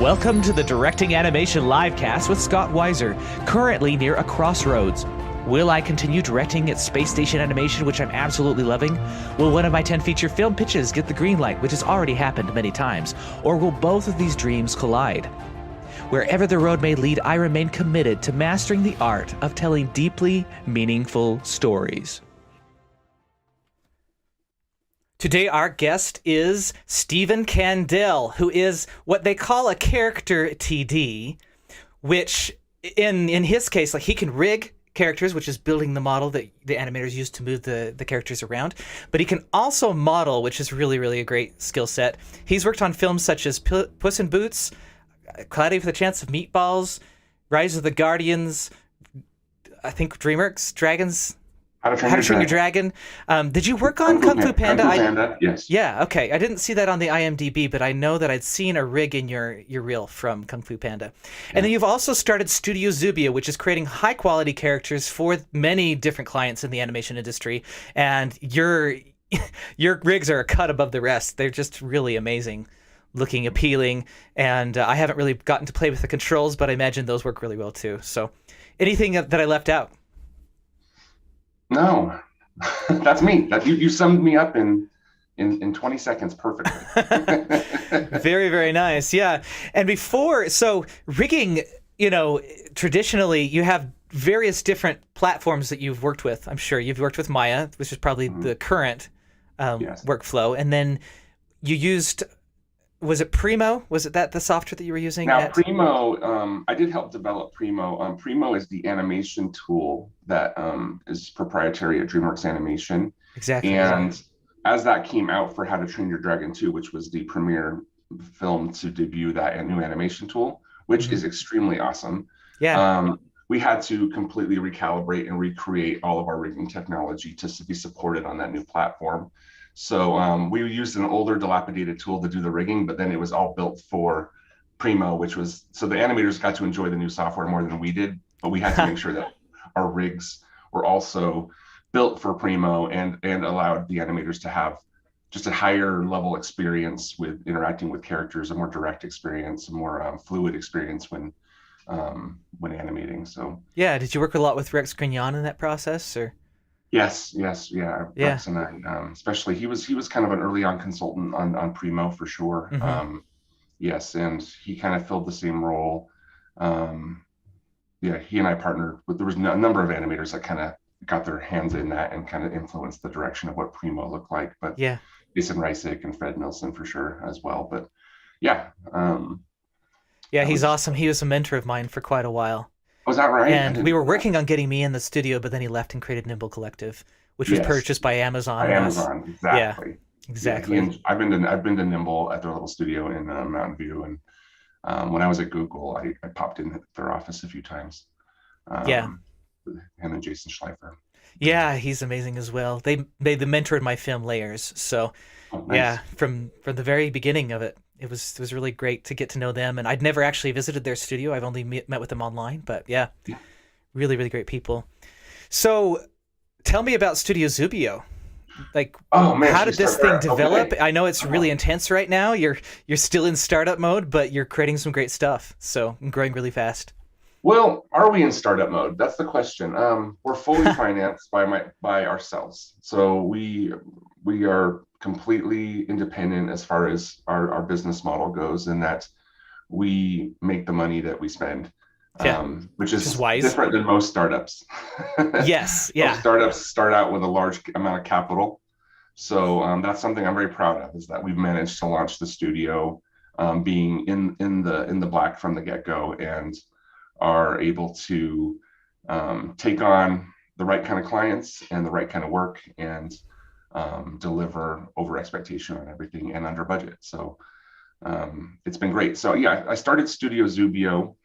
Welcome to the Directing Animation Livecast with Scott Weiser, currently near a crossroads. Will I continue directing at Spacestation Animation, which I'm absolutely loving? Will one of my 10 feature film pitches get the green light, which has already happened many times? Or will both of these dreams collide? Wherever the road may lead, I remain committed to mastering the art of telling deeply meaningful stories. Today, our guest is Stephen Candell, who is what they call a character TD, which in his case, like, he can rig characters, which is building the model that the animators use to move the characters around, but he can also model, which is really, really a great skill set. He's worked on films such as Puss in Boots, Cloudy with a Chance of Meatballs, Rise of the Guardians, I think DreamWorks, Dragons... How to Train Your Dragon. Did you work on Kung Fu Panda? Kung Fu Panda, yes. Yeah, okay. I didn't see that on the IMDb, but I know that I'd seen a rig in your reel from Kung Fu Panda. And then you've also started Studio Zubio, which is creating high-quality characters for many different clients in the animation industry. And your rigs are a cut above the rest. They're just really amazing, looking appealing. And I haven't really gotten to play with the controls, but I imagine those work really well too. So anything that I left out? No, that's me. You summed me up in 20 seconds perfectly. Very, very nice. Yeah. And before, so rigging, traditionally you have various different platforms that you've worked with. I'm sure you've worked with Maya, which is probably the current Yes. workflow. And then you used, was it Primo? Was it the software that you were using? Now, Primo, I did help develop Primo. Primo is the animation tool that is proprietary at Dreamworks Animation. Exactly. And as that came out for How to Train Your Dragon 2, which was the premiere film to debut that new animation tool, which is extremely awesome. Yeah. We had to completely recalibrate and recreate all of our rigging technology to be supported on that new platform. So we used an older dilapidated tool to do the rigging, but then it was all built for Primo, which was, so the animators got to enjoy the new software more than we did, but we had to make sure that our rigs were also built for Primo and allowed the animators to have just a higher level experience with interacting with characters, a more direct experience, a more fluid experience when animating. So yeah. Did you work a lot with Rex Grignon in that process, or? Yes, yeah. Rex and I, especially, he was kind of an early on consultant on Primo for sure. Mm-hmm. Yes, and he kind of filled the same role. Yeah, he and I partnered, but there was a number of animators that kind of got their hands in that and kind of influenced the direction of what Primo looked like. But yeah, Jason Reisick and Fred Nilsson for sure as well. But yeah, yeah, he's awesome. He was a mentor of mine for quite a while. Was that right? And we were working on getting me in the studio, but then he left and created Nimble Collective, which was purchased by Amazon. Exactly. Yeah, exactly. Yeah, I've been to Nimble at their little studio in Mountain View, and when I was at Google, I popped in their office a few times. Him and Jason Schleifer. Yeah, he's amazing as well. They mentored my film Layers, so nice. Yeah, from the very beginning of it. It was really great to get to know them, and I'd never actually visited their studio. I've only met with them online, but yeah, really, really great people. So tell me about Studio Zubio. Like, how did this thing develop? Okay. I know it's really intense right now. You're still in startup mode, but you're creating some great stuff, so I'm growing really fast. Well, are we in startup mode? That's the question. We're fully financed by ourselves, so we are completely independent as far as our business model goes, in that we make the money that we spend, which is wise. Different than most startups. Yes, yeah. Most startups start out with a large amount of capital, so that's something I'm very proud of, is that we've managed to launch the studio, being in the black from the get-go, and are able to take on the right kind of clients and the right kind of work, and deliver over expectation on everything and under budget. So it's been great. So yeah, I started Studio Zubio.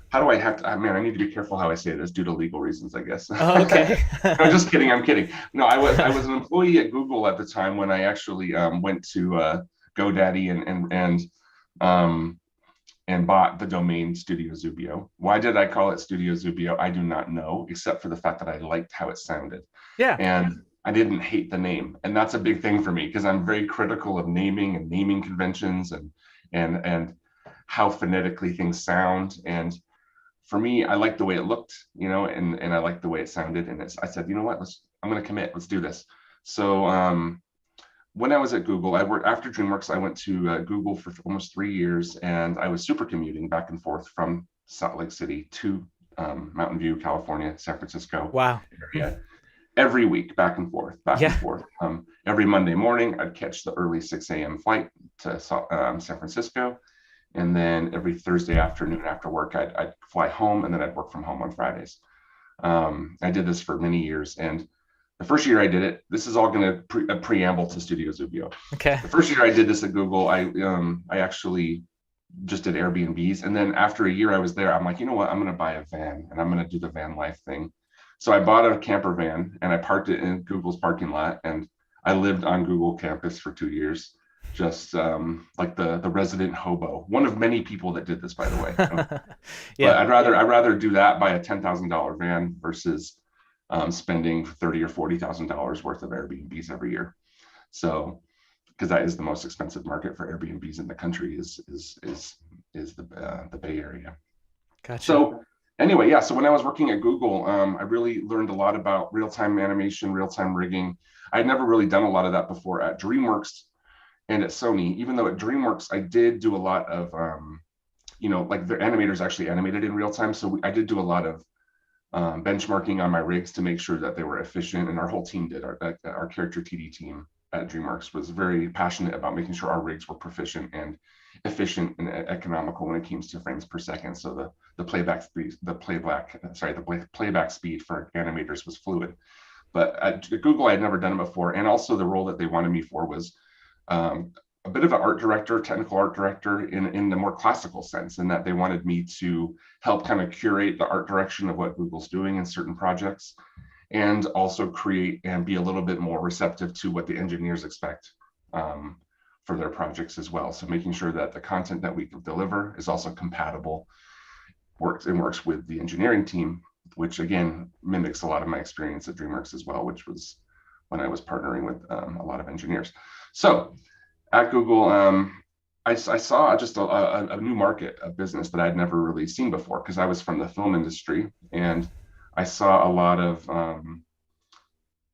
How do I have to, man, I need to be careful how I say this due to legal reasons, I guess. Oh, okay. No, just kidding. I'm kidding. No, I was an employee at Google at the time when I actually went to GoDaddy and bought the domain Studio Zubio. Why did I call it Studio Zubio? I do not know, except for the fact that I liked how it sounded. Yeah. And I didn't hate the name. And that's a big thing for me, because I'm very critical of naming and naming conventions, and and how phonetically things sound. And for me, I liked the way it looked, and I liked the way it sounded. And I said, you know what, I'm going to commit. Let's do this. So when I was at Google, I worked after Dreamworks. I went to Google for almost 3 years, and I was super commuting back and forth from Salt Lake City to Mountain View, California, San Francisco Wow. area every week, back and forth, back and forth. Every Monday morning, I'd catch the early 6 a.m. flight to San Francisco. And then every Thursday afternoon after work, I'd fly home, and then I'd work from home on Fridays. I did this for many years. And the first year I did it, this is all going to a preamble to Studio Zubio. Okay. The first year I did this at Google, I actually just did Airbnbs. And then after a year I was there, I'm like, you know what, I'm going to buy a van, and I'm going to do the van life thing. So I bought a camper van, and I parked it in Google's parking lot, and I lived on Google campus for 2 years, just like the resident hobo. One of many people that did this, by the way. Yeah. But I'd rather do that, buy a $10,000 van versus spending $30,000 or $40,000 worth of Airbnbs every year. So, because that is the most expensive market for Airbnbs in the country, is the Bay Area. Gotcha. So anyway, yeah. So when I was working at Google, I really learned a lot about real-time animation, real-time rigging. I'd never really done a lot of that before at Dreamworks and at Sony. Even though at Dreamworks, I did do a lot of, like the animators actually animated in real time. So I did do a lot of benchmarking on my rigs to make sure that they were efficient, and our whole team did. Our character TD team at Dreamworks was very passionate about making sure our rigs were proficient and efficient and economical when it came to frames per second. So the playback speed for animators was fluid. But at Google, I had never done it before, and also the role that they wanted me for was a bit of an art director, technical art director in the more classical sense, in that they wanted me to help kind of curate the art direction of what Google's doing in certain projects, and also create and be a little bit more receptive to what the engineers expect for their projects as well. So making sure that the content that we can deliver is also compatible, works with the engineering team, which again mimics a lot of my experience at Dreamworks as well, which was when I was partnering with a lot of engineers. So at Google, I saw just a new market of business that I'd never really seen before, because I was from the film industry, and I saw a lot of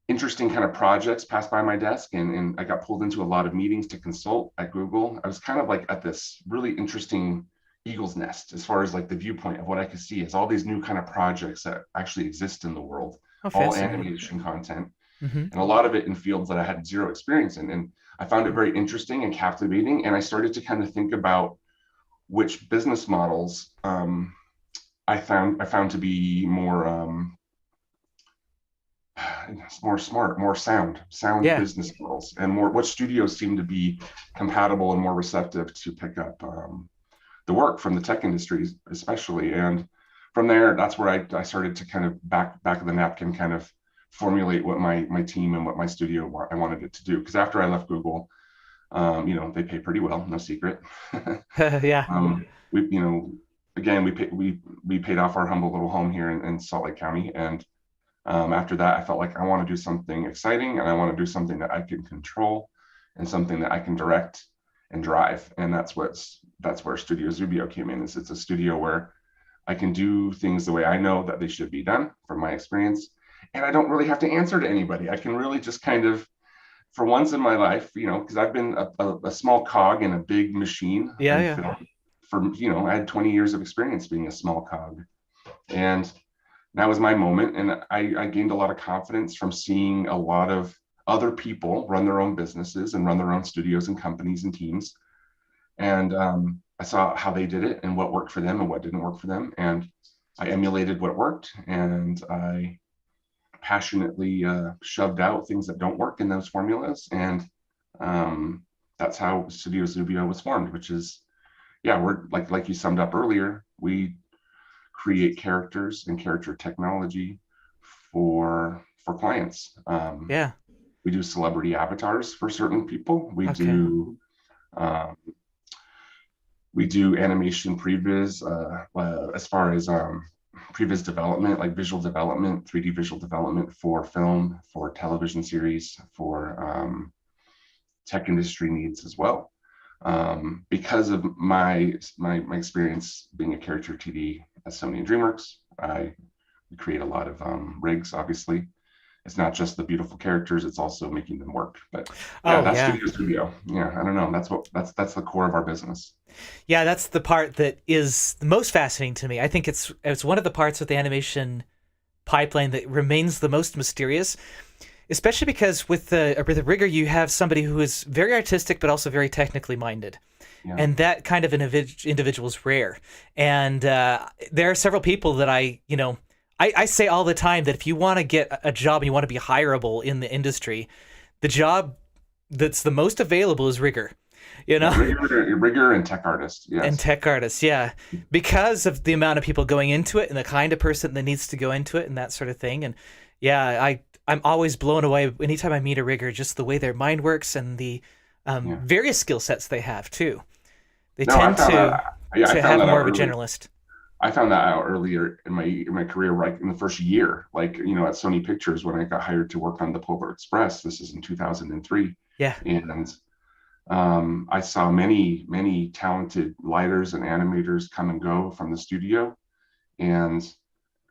interesting kind of projects pass by my desk, and I got pulled into a lot of meetings to consult at Google. I was kind of like at this really interesting eagle's nest as far as like the viewpoint of what I could see is all these new kind of projects that actually exist in the world, all animation content, and a lot of it in fields that I had zero experience in. And I found it very interesting and captivating. And I started to kind of think about which business models I found to be more smart, more sound business models, and what studios seem to be compatible and more receptive to pick up the work from the tech industries, especially. And from there, that's where I started to kind of back of the napkin kind of formulate what my team and what my studio I wanted it to do. Because after I left Google, they pay pretty well, no secret. Yeah. We paid off our humble little home here in Salt Lake County, and after that, I felt like I want to do something exciting, and I want to do something that I can control, and something that I can direct and drive. And that's where Studio Zubio came in. It's a studio where I can do things the way I know that they should be done from my experience, and I don't really have to answer to anybody. I can really just kind of, for once in my life, because I've been a small cog in a big machine. Yeah. I had 20 years of experience being a small cog, and that was my moment. And I gained a lot of confidence from seeing a lot of other people run their own businesses and run their own studios and companies and teams. And I saw how they did it and what worked for them and what didn't work for them. And I emulated what worked, and I passionately shoved out things that don't work in those formulas. And that's how Studio Zubio was formed, which is, we're like you summed up earlier, we create characters and character technology for clients. We do celebrity avatars for certain people. We do animation previs as far as previs development, like visual development, 3D visual development for film, for television series, for tech industry needs as well. Because of my experience being a character TD at Sony and Dreamworks, I create a lot of rigs. Obviously, it's not just the beautiful characters; it's also making them work. But yeah, Oh that's yeah. Zubio. Yeah, I don't know. That's the core of our business. Yeah, that's the part that is the most fascinating to me. I think it's one of the parts of the animation pipeline that remains the most mysterious, especially because with the rigger you have somebody who is very artistic but also very technically minded. Yeah. And that kind of an individual is rare. And there are several people that I say all the time that if you want to get a job and you want to be hireable in the industry, the job that's the most available is rigger. You Yeah, know, rigor and tech artist. and Yes. tech artists, yeah, because of the amount of people going into it and the kind of person that needs to go into it and that sort of thing. And yeah, I'm always blown away anytime I meet a rigger, just the way their mind works and the Yeah. various skill sets they have too. They No, I tend found to that. Yeah, I to found have that more out of a early. generalist. I found that out earlier in my career, right in the first year, like at Sony Pictures when I got hired to work on the Polar Express. This is in 2003, Yeah, and I saw many talented lighters and animators come and go from the studio, and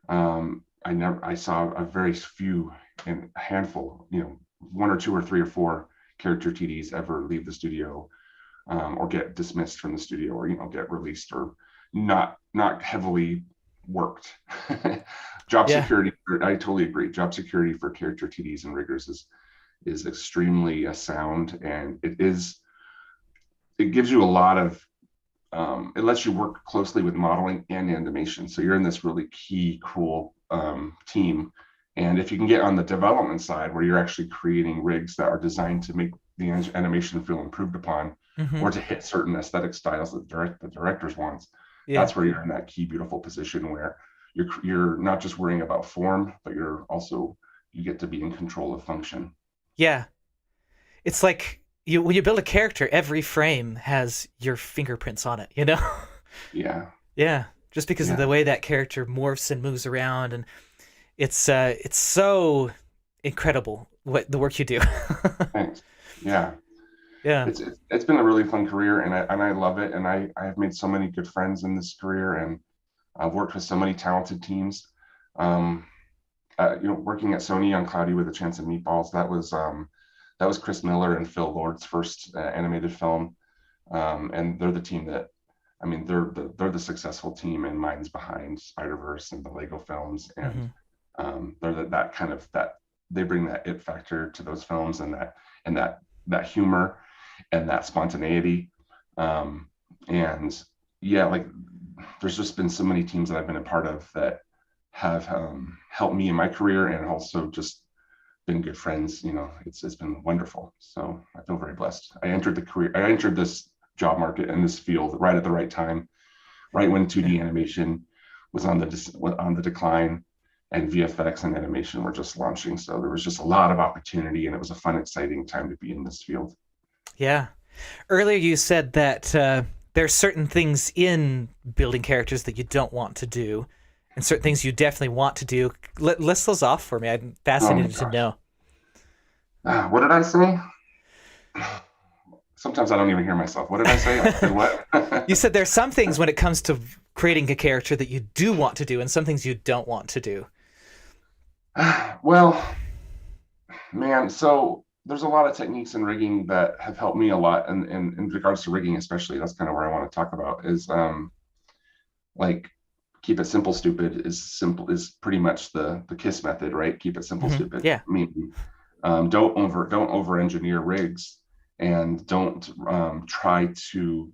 I saw a very few and a handful, one or two or three or four character TDs ever leave the studio, or get dismissed from the studio, or get released, or not heavily worked. Job yeah, security, I totally agree. Job security for character TDs and riggers is extremely sound, and it gives you a lot of it lets you work closely with modeling and animation. So you're in this really key, cool team. And if you can get on the development side where you're actually creating rigs that are designed to make the animation feel improved upon, hmm or to hit certain aesthetic styles that the directors wants, yeah, that's where you're in that key, beautiful position where you're not just worrying about form, but you get to be in control of function. yeah. It's like when you build a character, every frame has your fingerprints on it. You know? Yeah, Yeah, just because of yeah, the way that character morphs and moves around, and it's so incredible what the work you do. thanks. Yeah. Yeah. It's been a really fun career, and I love it, and I have made so many good friends in this career, and I've worked with so many talented teams. Um, Working at Sony on Cloudy with a Chance of Meatballs, that was Chris Miller and Phil Lord's first animated film, and they're the team that, I mean, they're the successful team and minds behind Spider-Verse and the Lego films, and hmm they're that kind of that they bring that it factor to those films, and that humor and that spontaneity. And yeah, like there's just been so many teams that I've been a part of that have helped me in my career, and also just been good friends. It's been wonderful. So I feel very blessed. I entered this job market and this field right at the right time, right when Yeah. 2D animation was on the decline, and VFX and animation were just launching. So there was just a lot of opportunity, and it was a fun, exciting time to be in this field. Yeah. Earlier you said that there are certain things in building characters that you don't want to do, and certain things you definitely want to do. List those off for me. I'm Oh my fascinated to gosh. know. What did I say? Sometimes I don't even hear myself. What did I say? I said what? You said there's some things when it comes to creating a character that you do want to do, and some things you don't want to do. Well, man, so there's a lot of techniques in rigging that have helped me a lot, and in regards to rigging, especially, that's kind of where I want to talk about is like keep it simple, stupid is pretty much the KISS method, right? Keep it simple, stupid. Yeah. I mean, don't over engineer rigs, and don't try to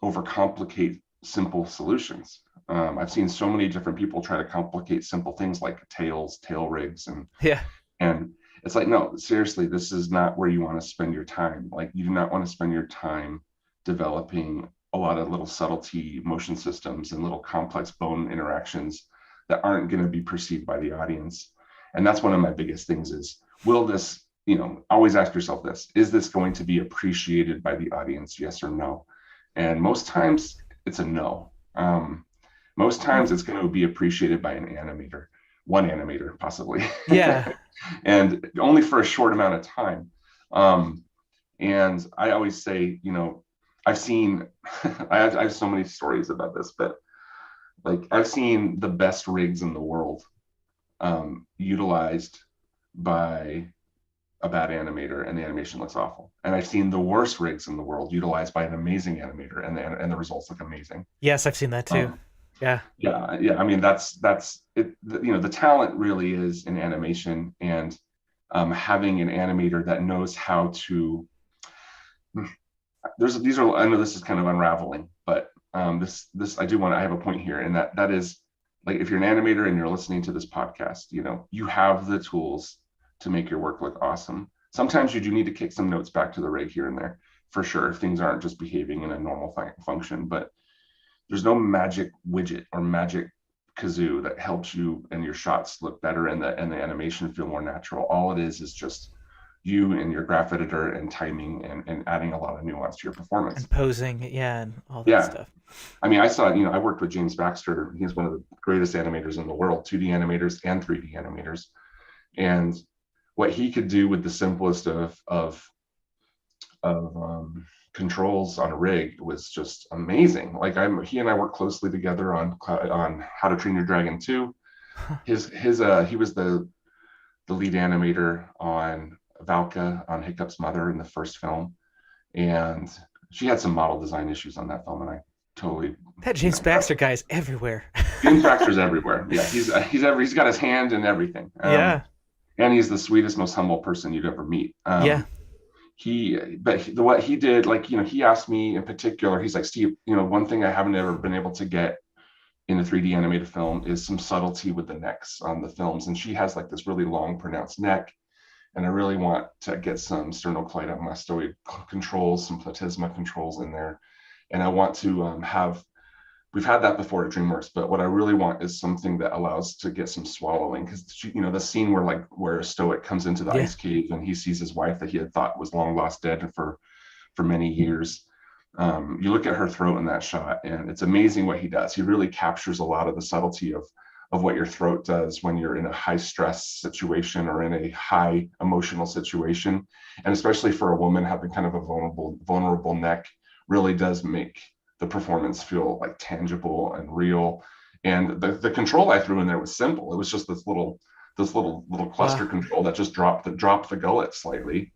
overcomplicate simple solutions. I've seen so many different people try to complicate simple things like tail rigs, Yeah. and it's like, no, seriously, this is not where you want to spend your time. Like, you do not want to spend your time developing a lot of little subtlety motion systems and little complex bone interactions that aren't going to be perceived by the audience. And that's one of my biggest things is, will this, always ask yourself this, is this going to be appreciated by the audience? Yes or no? And most times it's a no. Most times it's going to be appreciated by one animator possibly. Yeah. And only for a short amount of time. Um, And I always say, I've seen, I have so many stories about this, but like I've seen the best rigs in the world utilized by a bad animator, and the animation looks awful. And I've seen the worst rigs in the world utilized by an amazing animator, and the results look amazing. Yes, I've seen that too. Yeah. Yeah. I mean, that's it. The talent really is in animation, and having an animator that knows how to. I know this is kind of unraveling, but I have a point here, and that is, like, if you're an animator and you're listening to this podcast, you have the tools to make your work look awesome. Sometimes you do need to kick some notes back to the rig here and there, for sure, if things aren't just behaving in a normal function. But there's no magic widget or magic kazoo that helps you and your shots look better and the animation feel more natural. All it is just you and your graph editor and timing and adding a lot of nuance to your performance. And posing, and all that stuff. I mean, I worked with James Baxter. He's one of the greatest animators in the world, 2D animators and 3D animators. And what he could do with the simplest of controls on a rig was just amazing. Like he and I worked closely together on How to Train Your Dragon 2. He was the lead animator on Valka, on Hiccup's mother, in the first film, and she had some model design issues on that film, and I totally that James Baxter guy is everywhere. James Baxter's everywhere. Yeah, he's got his hand in everything. And he's the sweetest, most humble person you'd ever meet. What he did, like, he asked me in particular, he's like, Steve, one thing I haven't ever been able to get in a 3D animated film is some subtlety with the necks on the films. And she has like this really long, pronounced neck. And I really want to get some sternocleidomastoid controls, some platysma controls in there. And I want to we've had that before at Dreamworks, but what I really want is something that allows to get some swallowing. Because, the scene where Stoic comes into the ice cave and he sees his wife that he had thought was long lost dead for many years. You look at her throat in that shot, and it's amazing what he does. He really captures a lot of the subtlety of what your throat does when you're in a high stress situation or in a high emotional situation. And especially for a woman, having kind of a vulnerable neck really does make the performance feel like tangible and real. And the control I threw in there was simple. It was just this little cluster control that just dropped the gullet slightly.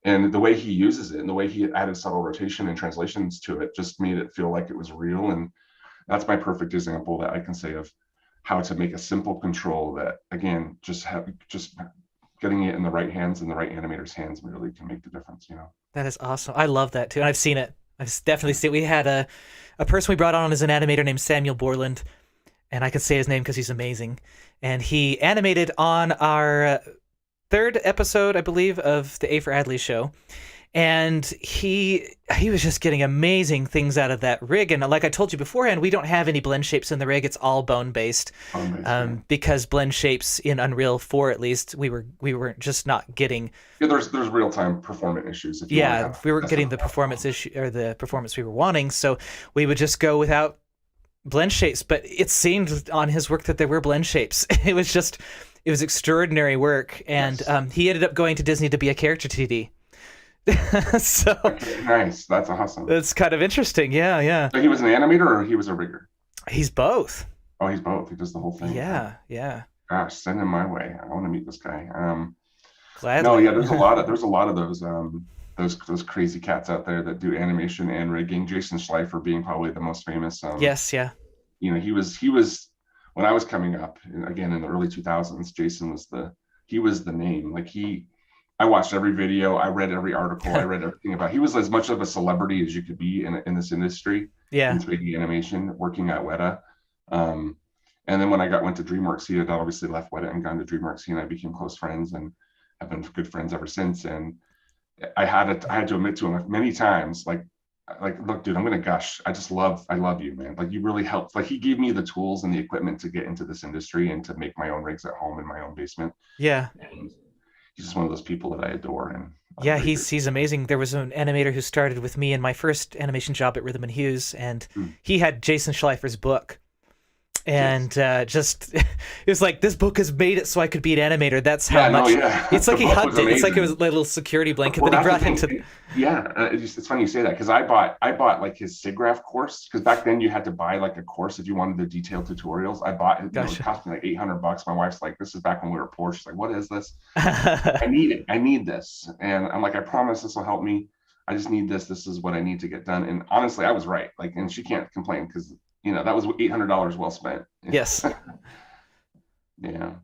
And the way he uses it and the way he added subtle rotation and translations to it just made it feel like it was real. And that's my perfect example that I can say of how to make a simple control that, again, just getting it in the right hands and the right animator's hands really can make the difference. That is awesome. I love that too. And I've seen it. I've definitely seen it. We had a person we brought on as an animator named Samuel Borland, and I could say his name because he's amazing. And he animated on our third episode, I believe, of the A for Adley show. And he was just getting amazing things out of that rig. And like I told you beforehand, we don't have any blend shapes in the rig. It's all bone based. Because blend shapes in Unreal 4, at least, we were just not getting. Yeah, there's real time performance issues. We weren't getting the performance issue or the performance we were wanting. So we would just go without blend shapes. But it seemed on his work that there were blend shapes. It was extraordinary work. And he ended up going to Disney to be a character TD. So nice. That's awesome. That's kind of interesting. Yeah. So he was an animator or he was a rigger? He's both. Oh, he's both. He does the whole thing. Yeah. Gosh, send him my way. I want to meet this guy. Gladly. No, yeah. There's a lot of those crazy cats out there that do animation and rigging. Jason Schleifer being probably the most famous. Yes. Yeah. He was when I was coming up again in the early 2000s. Jason was the name. Like I watched every video. I read every article. I read everything about. He was as much of a celebrity as you could be in this industry. Yeah. In 3D animation, working at Weta. And then when I went to Dreamworks, he had obviously left Weta and gone to Dreamworks. He and I became close friends and have been good friends ever since. And I had to admit to him many times, like, look, dude, I'm gonna gush. I love you, man. Like, you really helped. Like, he gave me the tools and the equipment to get into this industry and to make my own rigs at home in my own basement. Yeah. And he's just one of those people that I adore. And yeah, he's amazing. There was an animator who started with me in my first animation job at Rhythm and Hues, and he had Jason Schleifer's book. And just it was like, this book has made it so I could be an animator. That's how Yeah, no, much yeah. it's like The he book hugged was it. It's like it amazing. was a little security blanket Well, that he that's the brought into thing. Yeah, it's funny you say that because I bought like his SIGGRAPH course because back then you had to buy like a course if you wanted the detailed tutorials. I bought it, it Gotcha. cost me like $800. My wife's like, this is back when we were poor. She's like, what is this? I need it. I need this. And I'm like, I promise this will help me. I just need this. This is what I need to get done. And honestly, I was right. Like, and she can't complain because that was $800 well spent. Yes. Yeah.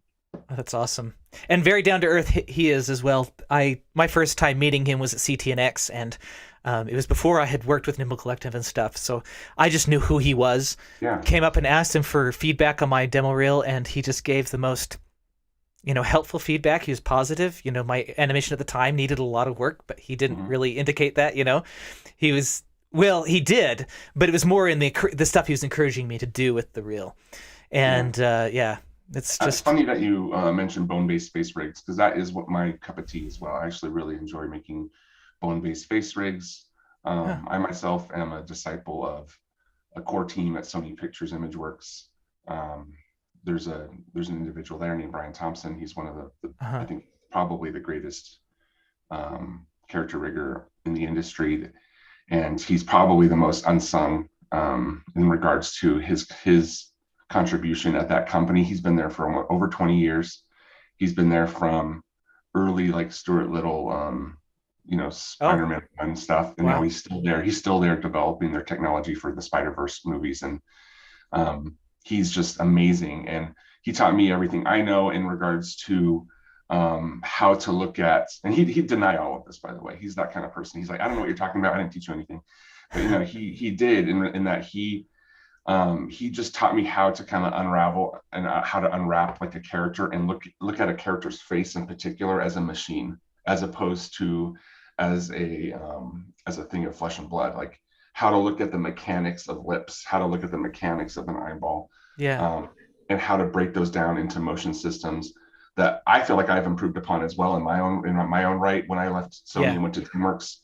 That's awesome. And very down to earth he is as well. My first time meeting him was at CTNX, and it was before I had worked with Nimble Collective and stuff. So I just knew who he was. Yeah. Came up and asked him for feedback on my demo reel, and he just gave the most, helpful feedback. He was positive. My animation at the time needed a lot of work, but he didn't really indicate that. He was, well, he did, but it was more in the stuff he was encouraging me to do with the reel. And it's just funny that you mentioned bone-based face rigs because that is what my cup of tea as well. I actually really enjoy making bone-based face rigs. I myself am a disciple of a core team at Sony Pictures ImageWorks. There's an individual there named Brian Thompson. He's one of the I think probably the greatest character rigger in the industry, and he's probably the most unsung in regards to his contribution at that company. He's been there for over 20 years. He's been there from early like Stuart Little, Spider-Man and stuff. And now he's still there. He's still there developing their technology for the Spider-Verse movies. And he's just amazing. And he taught me everything I know in regards to how to look at, and he'd deny all of this, by the way. He's that kind of person. He's like, I don't know what you're talking about. I didn't teach you anything. But he did in that he just taught me how to kind of unravel and how to unwrap like a character and look at a character's face in particular as a machine, as opposed to as a thing of flesh and blood. Like how to look at the mechanics of lips, how to look at the mechanics of an eyeball, and how to break those down into motion systems that I feel like I've improved upon as well in my own right. When I left Sony and went to Dreamworks,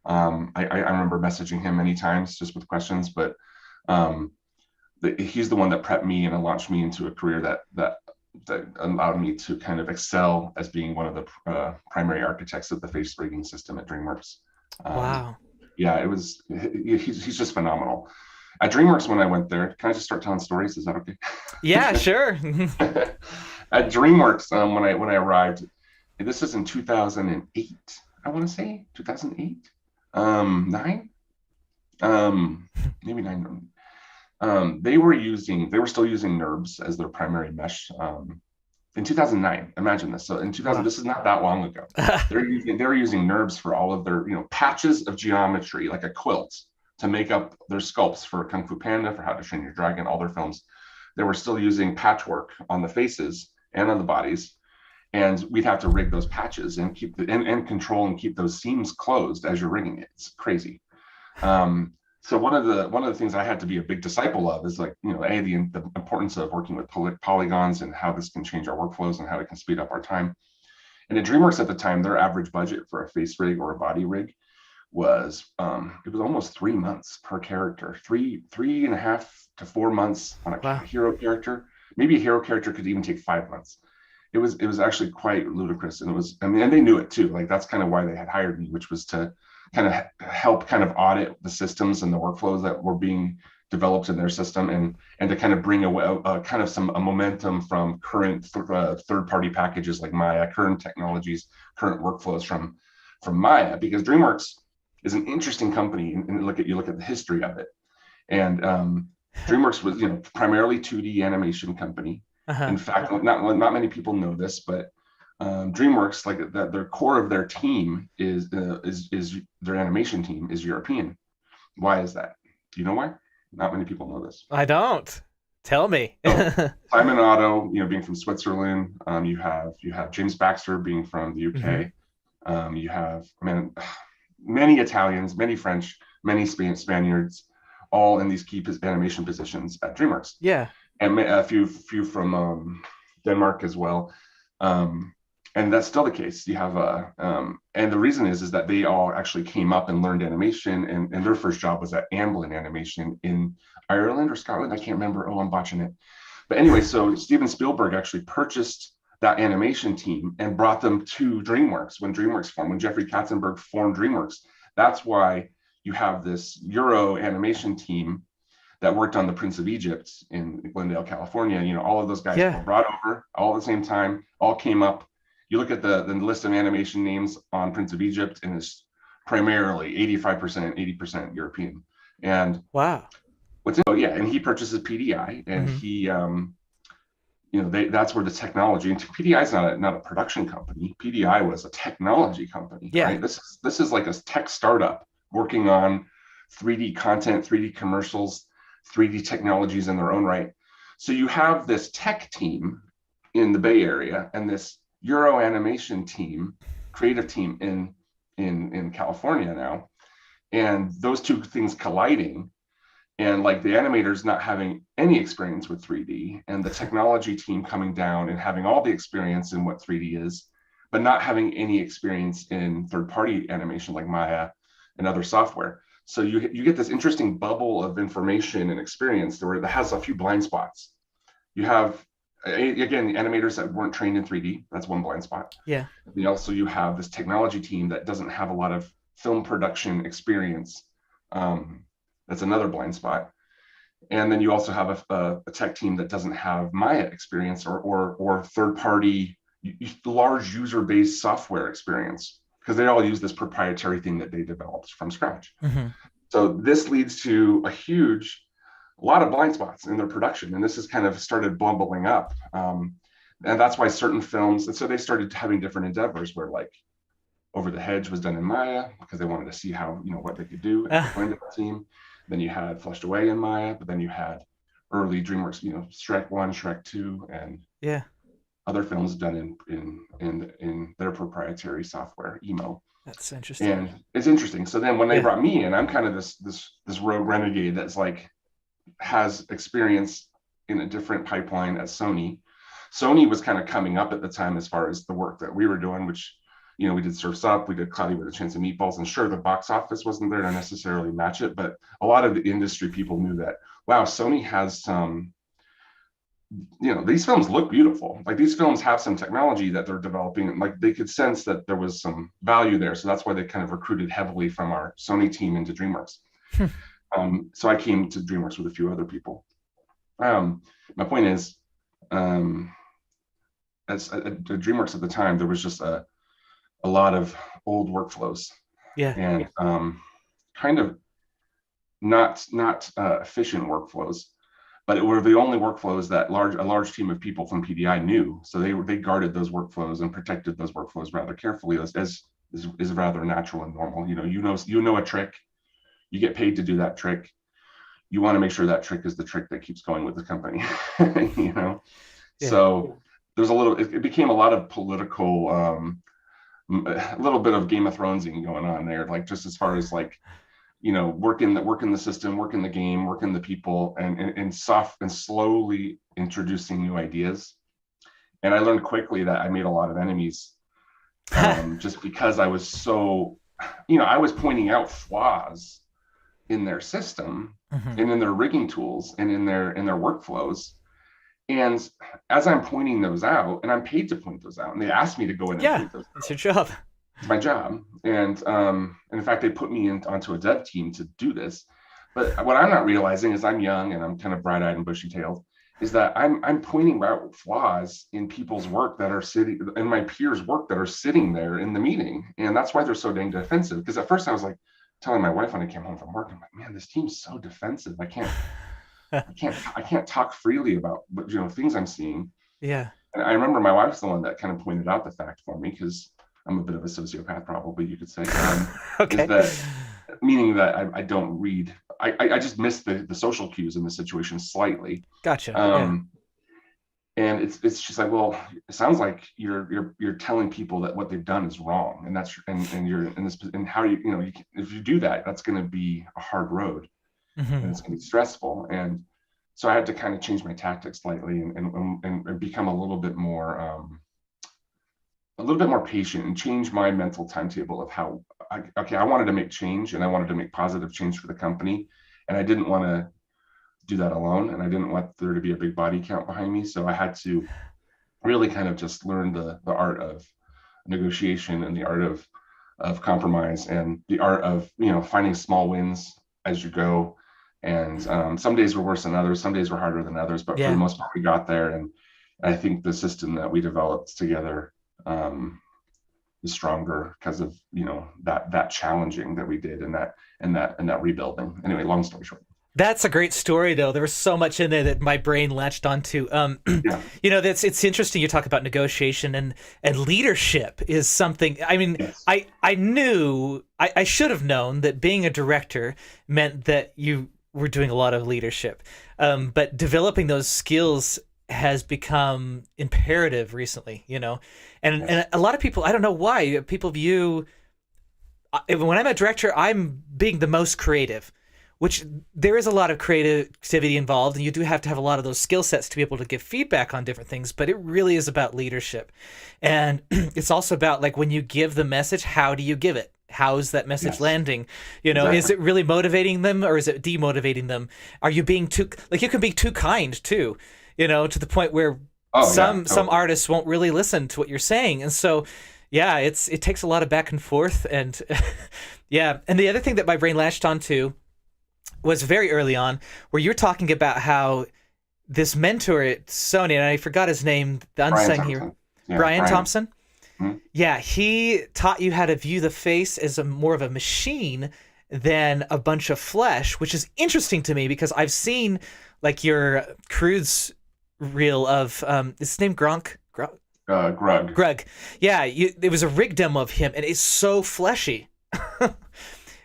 I remember messaging him many times just with questions, but he's the one that prepped me and launched me into a career that allowed me to kind of excel as being one of the primary architects of the face rigging system at Dreamworks. Wow. Yeah, he's just phenomenal. At Dreamworks, when I went there, can I just start telling stories? Is that okay? Yeah, sure. At Dreamworks, when I arrived, this was in 2008. I want to say 2008, 9, maybe 9. They were still using NURBS as their primary mesh in 2009. Imagine this. So in 2000, this is not that long ago. They were using NURBS for all of their patches of geometry, like a quilt, to make up their sculpts for Kung Fu Panda, for How to Train Your Dragon, all their films. They were still using patchwork on the faces and on the bodies, and we'd have to rig those patches and keep and control and keep those seams closed as you're rigging it. It's crazy. So one of the things I had to be a big disciple of is the importance of working with polygons and how this can change our workflows and how it can speed up our time. And at Dreamworks at the time, their average budget for a face rig or a body rig was it was almost 3 months per character, 3.5 to 4 months on a hero character. Maybe a hero character could even take 5 months. It was actually quite ludicrous, and and they knew it too. Like that's kind of why they had hired me, which was to kind of help kind of audit the systems and the workflows that were being developed in their system, and to kind of bring a kind of a momentum from current third-party packages like Maya, current technologies, current workflows from Maya, because Dreamworks is an interesting company, and you look at the history of it. And Dreamworks was primarily 2D animation company. In fact, not many people know this, but Dreamworks, like that, their core of their team is their animation team is European. Why is that? Do you know why? Not many people know this. I don't. Tell me. So, Simon Otto, being from Switzerland. You have James Baxter being from the UK. You have many Italians, many French, many Spaniards, all in these key animation positions at Dreamworks. Yeah. And a few from Denmark as well. And that's still the case. You have and the reason is that they all actually came up and learned animation, and their first job was at Amblin Animation in Ireland or Scotland. I can't remember. Oh, I'm botching it. But anyway, so Steven Spielberg actually purchased that animation team and brought them to DreamWorks when DreamWorks formed, when Jeffrey Katzenberg formed DreamWorks. That's why you have this Euro animation team that worked on the Prince of Egypt in Glendale, California. You know, all of those guys were brought over all at the same time, all came up. You look at the list of animation names on Prince of Egypt, and it's primarily 85%, 80% European. And Wow. and he purchases PDI, and he that's where the technology, and PDI is not a production company. PDI was a technology company, right? This is like a tech startup working on 3D content, 3D commercials, 3D technologies in their own right. So you have this tech team in the Bay Area and this Euro animation team, creative team in California now, and those two things colliding. And like the animators not having any experience with 3D, and the technology team coming down and having all the experience in what 3D is, but not having any experience in third-party animation like Maya and other software. So you get this interesting bubble of information and experience that has a few blind spots. You have, again, the animators that weren't trained in 3D, that's one blind spot. Yeah. And also you have this technology team that doesn't have a lot of film production experience. That's another blind spot. And then you also have a tech team that doesn't have Maya experience or third-party, large user-based software experience, because they all use this proprietary thing that they developed from scratch. So this leads to a lot of blind spots in their production. And this has kind of started bubbling up. And that's why certain films, and so they started having different endeavors where like Over the Hedge was done in Maya because they wanted to see how, what they could do and go into the team. Then you had Flushed Away in Maya, but then you had early DreamWorks, Shrek 1, Shrek 2, and other films done in their proprietary software, Emo. That's interesting. And it's interesting. So then when they brought me in, I'm kind of this rogue renegade that's like has experience in a different pipeline at Sony. Sony was kind of coming up at the time as far as the work that we were doing, which we did Surf's Up, we did Cloudy with a Chance of Meatballs, and sure, the box office wasn't there to necessarily match it, but a lot of the industry people knew that, wow, Sony has some, these films look beautiful. Like these films have some technology that they're developing, and like they could sense that there was some value there. So that's why they kind of recruited heavily from our Sony team into DreamWorks. So I came to DreamWorks with a few other people. My point is, as at DreamWorks at the time, there was just a lot of old workflows, and kind of not efficient workflows, but it were the only workflows that a large team of people from PDI knew. So they guarded those workflows and protected those workflows rather carefully, as is rather natural and normal. You know a trick, you get paid to do that trick. You want to make sure that trick is the trick that keeps going with the company, So there's it became a lot of political, a little bit of Game of Thronesing going on there, like just as far as like, working the system, working the game, working the people, and slowly introducing new ideas. And I learned quickly that I made a lot of enemies, just because I was so, I was pointing out flaws in their system and in their rigging tools and in their workflows. And as I'm pointing those out, and I'm paid to point those out, and they asked me to go in and point those out. It's your job. It's my job. And in fact, they put me onto a dev team to do this. But what I'm not realizing is I'm young and I'm kind of bright-eyed and bushy-tailed, is that I'm pointing out flaws in people's work that are sitting, in my peers' work that are sitting there in the meeting. And that's why they're so dang defensive. Because at first I was like telling my wife when I came home from work, I'm like, man, this team's so defensive. I can't talk freely about things I'm seeing. Yeah. And I remember my wife's the one that kind of pointed out the fact for me, because I'm a bit of a sociopath, probably you could say. Okay. Is that meaning that I don't read? I just miss the social cues in the situation slightly. Gotcha. And it's just like, well, it sounds like you're telling people that what they've done is wrong, and that's and you're in this, and how if you do that, that's going to be a hard road. And it's going to be stressful. And so I had to kind of change my tactics slightly and become a little bit more patient, and change my mental timetable of how I wanted to make change, and I wanted to make positive change for the company. And I didn't want to do that alone, and I didn't want there to be a big body count behind me. So I had to really kind of just learn the art of negotiation and the art of compromise and the art of, you know, finding small wins as you go. And some days were worse than others, some days were harder than others, but for the Yeah. most part we got there. And I think the system that we developed together is stronger because of, you know, that challenging that we did, and that rebuilding. Anyway, long story short. That's a great story, though. There was so much in there that my brain latched onto. Yeah. You know, it's interesting. You talk about negotiation and leadership is something. I mean, Yes. I knew I should have known that being a director meant that you were doing a lot of leadership, but developing those skills has become imperative recently. You know, and a lot of people, I don't know why people view when I'm a director, I'm being the most creative, which there is a lot of creativity involved, and you do have to have a lot of those skill sets to be able to give feedback on different things, but it really is about leadership. And it's also about, like, when you give the message, how do you give it? How's that message Yes. landing? You know, Exactly. is it really motivating them, or is it demotivating them? Are you being too, like, you can be too kind too, you know, to the point where Oh, some yeah, totally. artists won't really listen to what you're saying. And so, yeah, it takes a lot of back and forth. And yeah. And the other thing that my brain latched onto was very early on, where you're talking about how this mentor at Sony, and I forgot his name, the Brian unsung hero, Thompson. Yeah, Brian Brian. Thompson. Mhm. Yeah, he taught you how to view the face as a more of a machine than a bunch of flesh, which is interesting to me because I've seen, like, your Croods reel of is his name Gronk? Grug. Greg. Yeah, it was a rig demo of him, and it's so fleshy.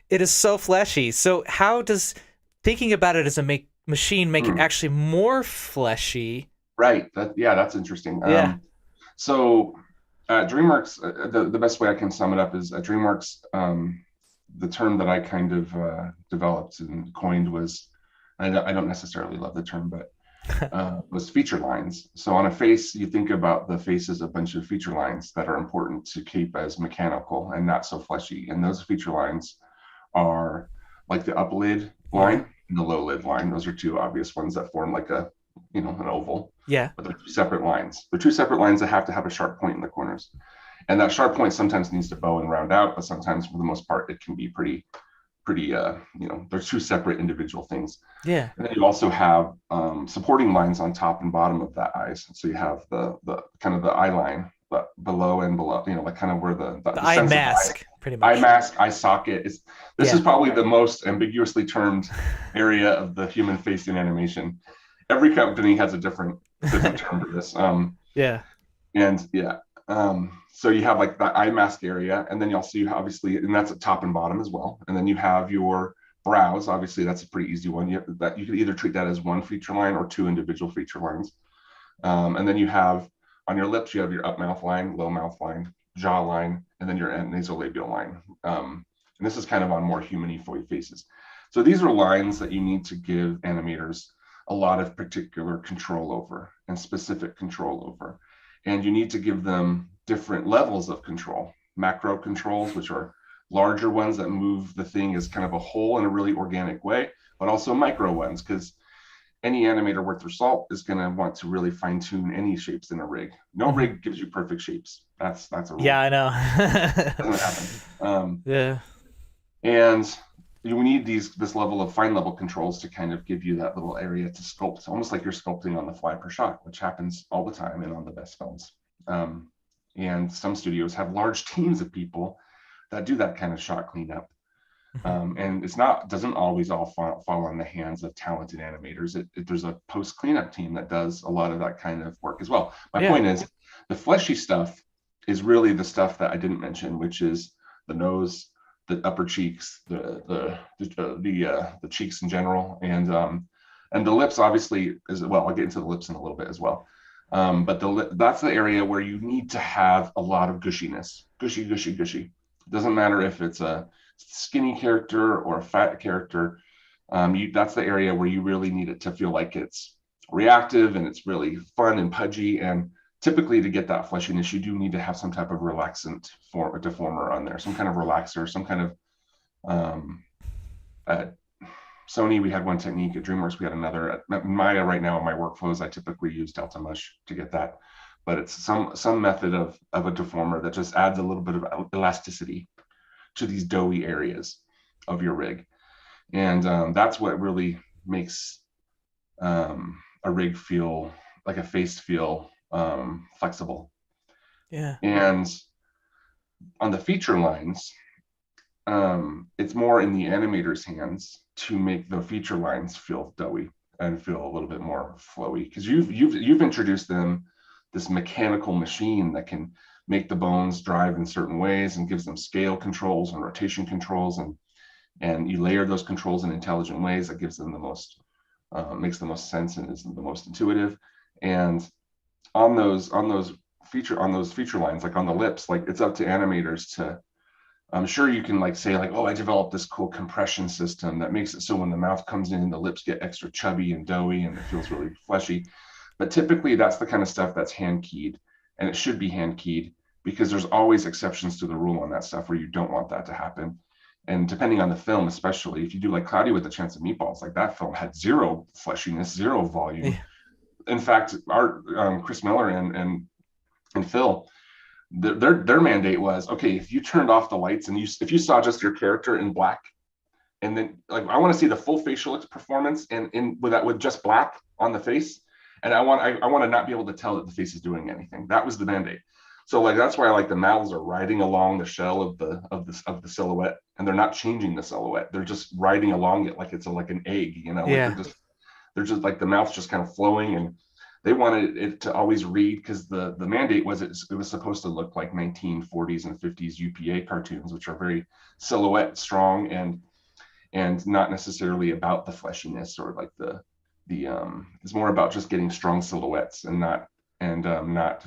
It is so fleshy. So how does thinking about it as a machine make it Hmm. actually more fleshy? Right. That's interesting. Yeah. So DreamWorks, the best way I can sum it up is DreamWorks. The term that I kind of developed and coined was, I don't necessarily love the term, but was feature lines. So on a face, you think about the face as a bunch of feature lines that are important to keep as mechanical and not so fleshy. And those feature lines are like the up lid Yeah. line and the low lid line. Those are two obvious ones that form like a, you know, an oval, Yeah. but they're two separate lines. They're two separate lines that have to have a sharp point in the corners. And that sharp point sometimes needs to bow and round out, but sometimes for the most part, it can be pretty, you know, they're two separate individual things. Yeah. And then you also have supporting lines on top and bottom of that eyes. So you have the kind of the eye line, but below and below, you know, like kind of where the Eye sense of mask, pretty eye much. mask, eye socket is. This Yeah. is probably the most ambiguously termed area of the human face in animation. Every company has a different term for this. Yeah. And yeah, so you have like the eye mask area, and then you also, you obviously, and that's at top and bottom as well. And then you have your brows. Obviously, that's a pretty easy one. That you can either treat that as one feature line or two individual feature lines. And then you have on your lips, you have your up mouth line, low mouth line, jaw line, and then your nasolabial line. And this is kind of on more human-y faces. So these are lines that you need to give animators a lot of particular control over and specific control over. And you need to give them different levels of control. Macro controls, which are larger ones that move the thing as kind of a whole in a really organic way, but also micro ones, because any animator worth their salt is going to want to really fine tune any shapes in a rig. No rig gives you perfect shapes. That's a rule. Yeah, I know. Doesn't happen. Yeah. And you need this level of fine level controls to kind of give you that little area to sculpt, almost like you're sculpting on the fly per shot, which happens all the time and on the best films. And some studios have large teams of people that do that kind of shot cleanup. And doesn't always all fall on the hands of talented animators. There's a post cleanup team that does a lot of that kind of work as well. My point is, the fleshy stuff is really the stuff that I didn't mention, which is the nose, the upper cheeks, the cheeks in general, and the lips obviously as well. I'll get into the lips in a little bit as well. But that's the area where you need to have a lot of gushiness, gushy. It doesn't matter if it's a skinny character or a fat character. That's the area where you really need it to feel like it's reactive and it's really fun and pudgy. And typically to get that fleshiness, you do need to have some type of relaxant deformer on there, some kind of relaxer, some kind of Sony, we had one technique. At Dreamworks, we had another. At Maya, right now in my workflows, I typically use Delta Mush to get that. But it's some method of a deformer that just adds a little bit of elasticity to these doughy areas of your rig. And that's what really makes a rig feel like a face feel flexible. Yeah. And on the feature lines, it's more in the animator's hands to make the feature lines feel doughy and feel a little bit more flowy, because you've introduced them this mechanical machine that can make the bones drive in certain ways and gives them scale controls and rotation controls, and you layer those controls in intelligent ways that gives them the most makes the most sense and is the most intuitive. And on those feature lines, like on the lips, like it's up to animators to, I'm sure you can like say like, oh, I developed this cool compression system that makes it so when the mouth comes in, the lips get extra chubby and doughy and it feels really fleshy. But typically that's the kind of stuff that's hand keyed, and it should be hand keyed, because there's always exceptions to the rule on that stuff where you don't want that to happen. And depending on the film, especially if you do like Cloudy with a Chance of Meatballs, like that film had zero fleshiness, zero volume. Yeah. In fact, our Chris Miller and Phil, their mandate was, okay, if you turned off the lights and if you saw just your character in black, and then like I want to see the full facial performance and with just black on the face, and I want to not be able to tell that the face is doing anything. That was the mandate. So like that's why like the mouths are riding along the shell of the silhouette, and they're not changing the silhouette. They're just riding along it like it's like an egg, you know. Yeah. Like they're just like the mouth's just kind of flowing, and they wanted it to always read, because the mandate was it was supposed to look like 1940s and 50s UPA cartoons, which are very silhouette strong and not necessarily about the fleshiness or like the it's more about just getting strong silhouettes and not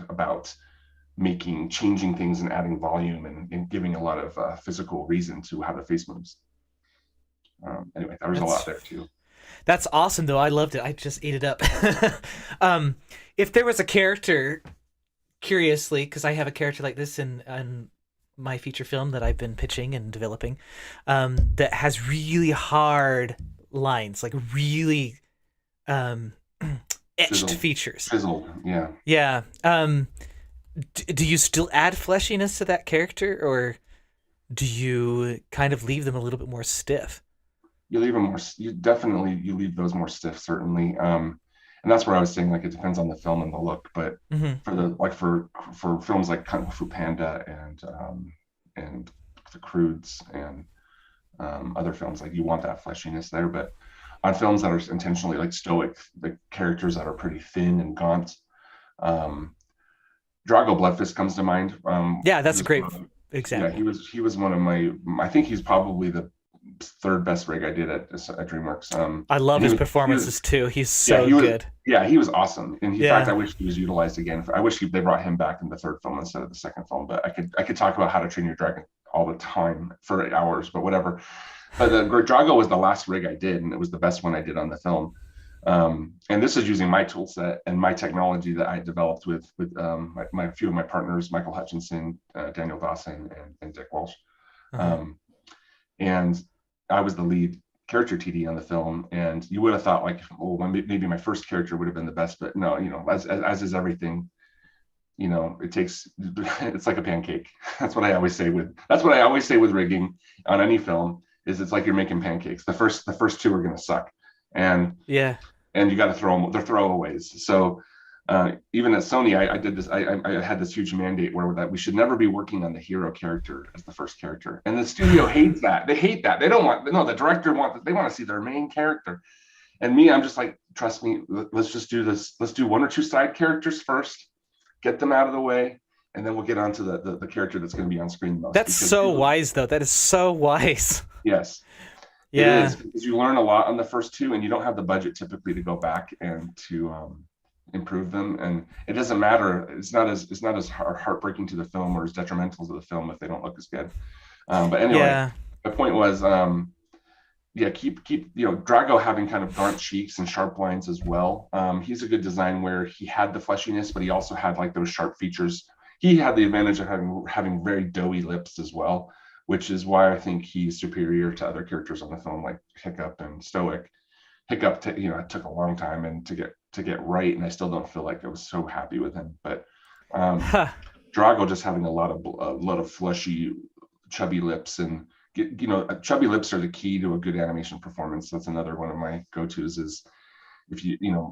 about changing things and adding volume and giving a lot of physical reason to how the face moves. Anyway, there was a lot there too. That's awesome, though. I loved it. I just ate it up. If there was a character, curiously, because I have a character like this in my feature film that I've been pitching and developing, that has really hard lines, like really etched features. Fizzled, yeah. Yeah. Do you still add fleshiness to that character, or do you kind of leave them a little bit more stiff? You leave them more. You leave those more stiff, certainly. And that's where I was saying like it depends on the film and the look. But for films like Fu Panda and the Croods and other films, like you want that fleshiness there. But on films that are intentionally like stoic, the characters that are pretty thin and gaunt, Drago Bloodfist comes to mind. Yeah, that's a great example. Yeah, he was one of my. I think he's probably the third best rig I did at Dreamworks. I love his performances too. He's so good. Yeah, he was awesome. In fact, I wish he was utilized again. I wish they brought him back in the third film instead of the second film. But I could talk about How to Train Your Dragon all the time for 8 hours, but whatever. But the Drago was the last rig I did, and it was the best one I did on the film. And this is using my tool set and my technology that I developed with my few of my partners, Michael Hutchinson, Daniel Dawson, and Dick Walsh. And I was the lead character TD on the film, and you would have thought like, oh, maybe my first character would have been the best, but no, you know, as is everything, you know, it's like a pancake. That's what I always say with rigging on any film, is it's like you're making pancakes. The first two are going to suck, and you got to throw them. They're throwaways. So even at Sony, I did this. I had this huge mandate that we should never be working on the hero character as the first character, and the studio hates that. They hate that. They don't want. No, the director they want to see their main character, and me, I'm just like, trust me. Let's just do this. Let's do one or two side characters first, get them out of the way, and then we'll get on to the character that's going to be on screen the most. That's so wise, though. That is so wise. Yes. Yeah. It is, because you learn a lot on the first two, and you don't have the budget typically to go back and to improve them. And it doesn't matter. It's not as heartbreaking to the film or as detrimental to the film if they don't look as good. But anyway, the point was, keep Drago having kind of gaunt cheeks and sharp lines as well. He's a good design where he had the fleshiness, but he also had like those sharp features. He had the advantage of having very doughy lips as well. which is why I think he's superior to other characters on the film like Hiccup and Stoic. Hiccup, it took a long time and to get right, and I still don't feel like I was so happy with him. But Huh. Drago just having a lot of fleshy, chubby lips, and chubby lips are the key to a good animation performance. That's another one of my go-tos. Is if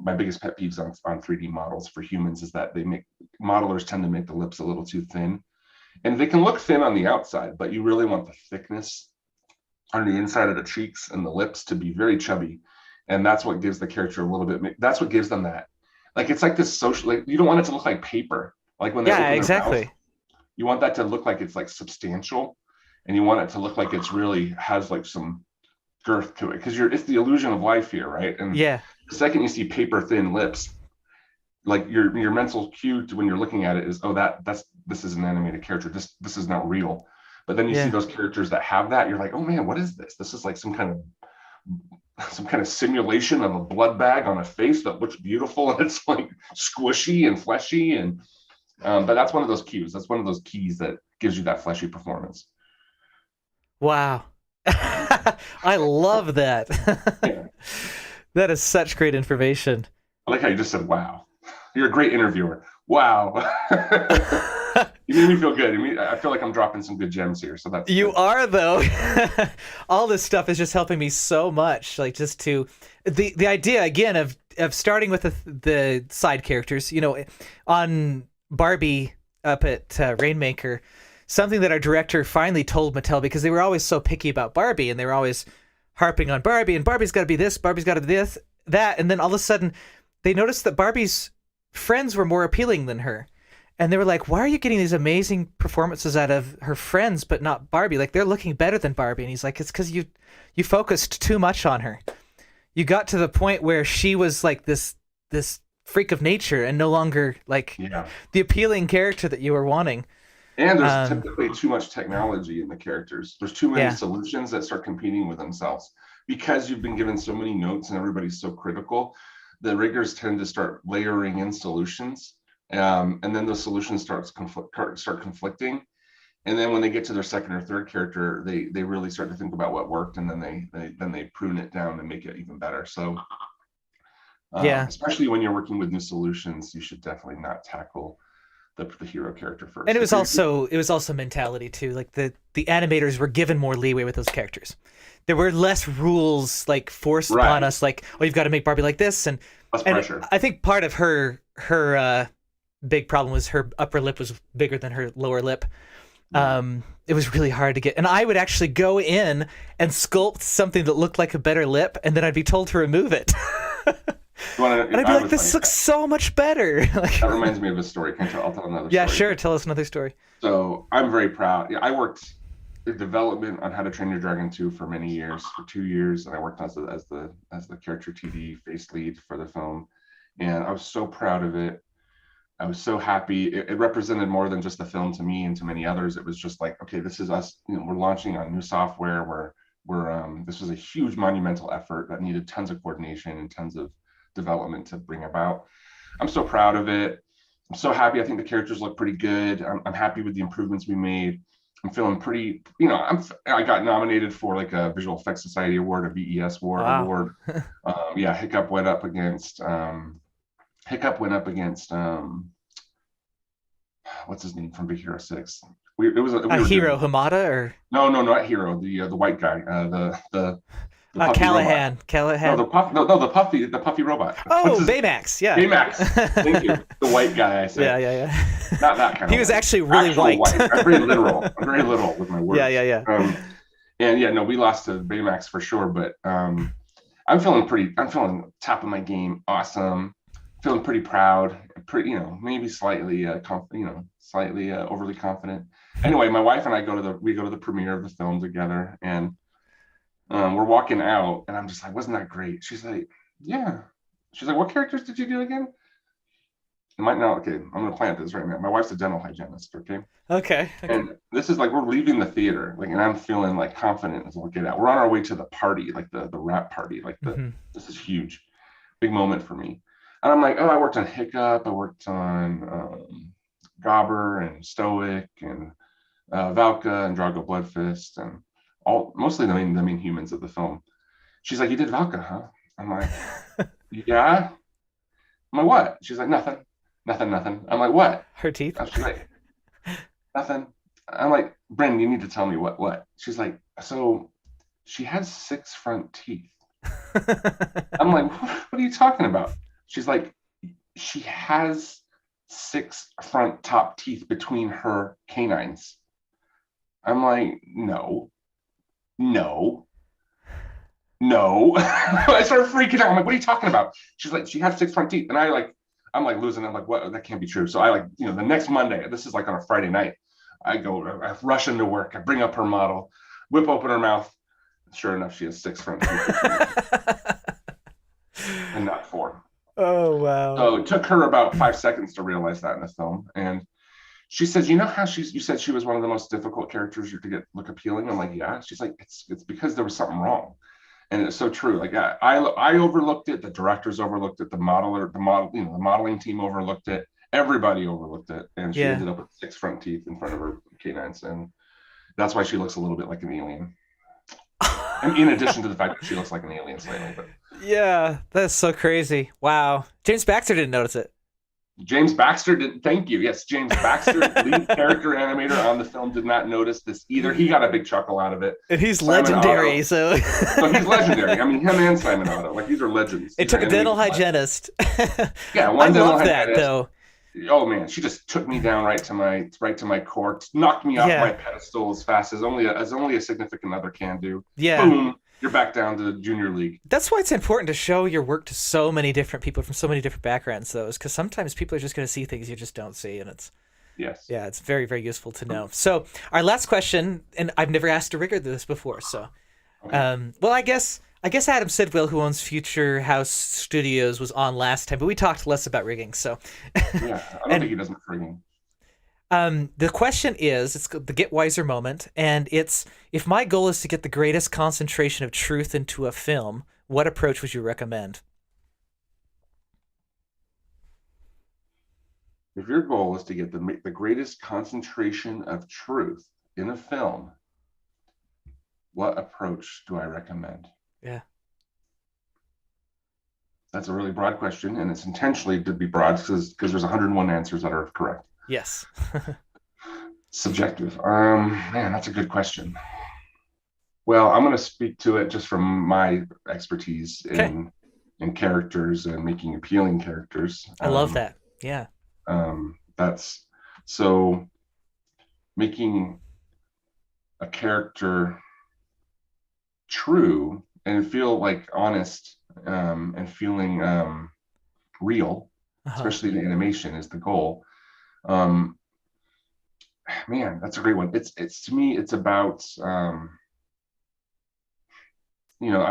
my biggest pet peeves on 3D models for humans is that modelers tend to make the lips a little too thin, and they can look thin on the outside, but you really want the thickness on the inside of the cheeks and the lips to be very chubby, and that's what gives the character a little bit. That's what gives them that. Like it's like this social. Like you don't want it to look like paper. Like when they Yeah, open their mouth, exactly. you want that to look like it's like substantial, and you want it to look like it's really has like some girth to it, because it's the illusion of life here, right? And Yeah. the second you see paper thin lips, like your mental cue to when you're looking at it is, oh, this is an animated character. This is not real. But then you see Yeah. those characters that have that, you're like, oh man, what is this? This is like some kind of simulation of a blood bag on a face that looks beautiful, and it's like squishy and fleshy, and but that's one of those cues. That's one of those keys that gives you that fleshy performance. Wow. I love that. Yeah. That is such great information. I like how you just said, wow. You're a great interviewer. Wow. You made me feel good. I feel like I'm dropping some good gems here. So that's You good. are though. All this stuff is just helping me so much. Like just to the idea again of starting with the side characters. On Barbie up at Rainmaker, something that our director finally told Mattel, because they were always so picky about Barbie and they were always harping on Barbie, and Barbie's got to be this, Barbie's got to be this, that, and then all of a sudden they noticed that Barbie's friends were more appealing than her. And they were like, why are you getting these amazing performances out of her friends, but not Barbie? Like, they're looking better than Barbie. And he's like, it's because you focused too much on her. You got to the point where she was like this freak of nature and no longer like the appealing character that you were wanting. And there's typically too much technology in the characters. There's too many Yeah. solutions that start competing with themselves. Because you've been given so many notes and everybody's so critical, the riggers tend to start layering in solutions. And then those solutions start conflicting. And then when they get to their second or third character, they really start to think about what worked, and then they prune it down and make it even better. So Yeah. especially when you're working with new solutions, you should definitely not tackle the hero character first. And it was also mentality too. Like the animators were given more leeway with those characters. There were less rules like forced upon us, like, oh, you've got to make Barbie like this, and less pressure. I think part of her big problem was her upper lip was bigger than her lower lip. It was really hard to get, and I would actually go in and sculpt something that looked like a better lip, and then I'd be told to remove it. And I'd be like, this looks so much better. That reminds me of a story. I'll tell another story. Yeah, sure. Tell us another story. So I'm very proud. Yeah, I worked in development on How to Train Your Dragon 2 for many years, for 2 years, and I worked as the character TD face lead for the film, and I was so proud of it. I was so happy. It represented more than just the film to me and to many others. It was just like, okay, this is us. We're launching on new software. This was a huge monumental effort that needed tons of coordination and tons of development to bring about. I'm so proud of it. I'm so happy. I think the characters look pretty good. I'm happy with the improvements we made. I'm feeling pretty, I got nominated for like a Visual Effects Society Award, a VES award. Yeah, Hiccup went up against what's his name from Big Hero 6? Hiro Hamada, or no, not Hero, the white guy, the Callahan. No, the puffy robot. Oh, Baymax. Yeah. Baymax. Thank you. The white guy. I said. Yeah. Not that kind of. He was actually really white. I'm very literal. I'm very literal with my words. Yeah. And yeah, no, we lost to Baymax for sure. But I'm feeling top of my game. Awesome. Feeling pretty proud. Maybe slightly slightly overly confident. Anyway, my wife and I go to the premiere of the film together, and we're walking out, and I'm just like, wasn't that great? She's like, yeah. She's like, what characters did you do again? Okay, I'm gonna plant this right now. My wife's a dental hygienist, Okay. And this is like, we're leaving the theater, like, and I'm feeling like confident as we'll get out. We're on our way to the party, like the rap party, like this is huge, big moment for me. And I'm like, oh, I worked on Hiccup, I worked on Gobber and Stoic and Valka and Drago Bloodfist and mostly the main humans of the film. She's like, "You did Valka, huh?" I'm like, "Yeah." I'm like, "What?" She's like, "Nothing, nothing, nothing." I'm like, "What?" Her teeth. She's like, "Nothing." I'm like, "Bryn, you need to tell me what." She's like, "So she has 6 front teeth." I'm like, "What are you talking about?" She's like, "She has 6 front top teeth between her canines." I'm like, "No, no, no." I started freaking out. I'm like, "What are you talking about?" She's like, "She has 6 front teeth." And I'm like losing. I'm like, "What? That can't be true." So I like, the next Monday, this is like on a Friday night, I rush into work. I bring up her model, whip open her mouth. Sure enough, she has 6 front teeth and not 4. Oh, wow. So it took her about 5 seconds to realize that in the film. And she says, "You know how you said she was one of the most difficult characters to look appealing?" I'm like, "Yeah." She's like, it's because there was something wrong." And it's so true. Like I overlooked it. The directors overlooked it. The modeling team overlooked it. Everybody overlooked it. And she Yeah. ended up with 6 front teeth in front of her canines. And that's why she looks a little bit like an alien. And in addition to the fact that she looks like an alien slightly, but Yeah, that's so crazy. Wow. James Baxter didn't notice it. James Baxter did. Thank you. Yes, James Baxter, lead character animator on the film, did not notice this either. He got a big chuckle out of it. And he's Simon legendary, Otto, so so he's legendary. I mean, him and Simon Otto, like, these are legends. it These are took a dental animated hygienist. Yeah, I one dental love that hygienist. though. Oh man, she just took me down right to my core, knocked me off my Yeah. pedestal as fast as only a significant other can do. Yeah. Boom, you're back down to the junior league. That's why it's important to show your work to so many different people from so many different backgrounds, though, because sometimes people are just going to see things you just don't see, and Yes. yeah, it's very, very useful to know. So our last question, and I've never asked a rigger this before, so Okay. well, I guess Adam Sidwell, who owns Future House Studios, was on last time, but we talked less about rigging. So, Yeah, I don't and think he does much rigging. the question is, it's the Get Wiser moment, and it's, if my goal is to get the greatest concentration of truth into a film, what approach would you recommend? If your goal is to get the greatest concentration of truth in a film, what approach do I recommend? Yeah. That's a really broad question, and it's intentionally to be broad because there's 101 answers that are correct. Yes. Subjective. Man, that's a good question. Well, I'm going to speak to it just from my expertise Okay. in characters and making appealing characters. I love that. Yeah. That's so making a character true and feel like honest, and feeling real, Uh-huh. especially the animation is the goal. Um, Man, that's a great one. It's to me, it's about I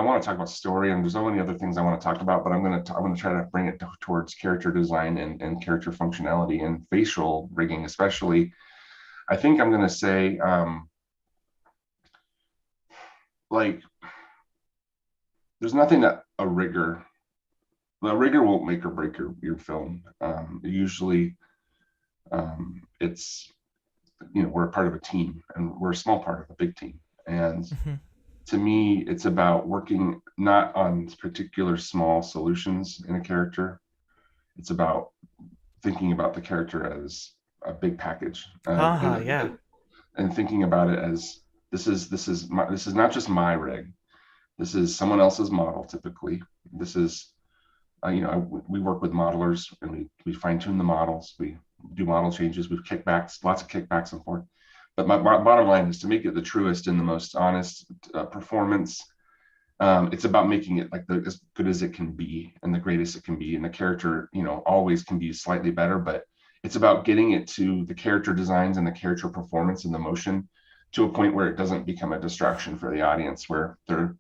want to talk about story, and there's so many other things I want to talk about, but I'm going to try to bring it towards character design and character functionality and facial rigging, especially. I think I'm going to say, like, there's nothing that a rigger won't make or break your film. Usually, it's we're a part of a team, and we're a small part of a big team, and Hmm. to me, it's about working not on particular small solutions in a character. It's about thinking about the character as a big package, Uh-huh. Yeah. and thinking about it as this is not just my rig. This is someone else's model. Typically, this is we work with modelers, and we fine tune the models. We do model changes. We've kickbacks, lots of kickbacks and forth. But my bottom line is to make it the truest and the most honest performance. It's about making it like as good as it can be and the greatest it can be. And the character, always can be slightly better, but it's about getting it to the character designs and the character performance and the motion to a point where it doesn't become a distraction for the audience, where they're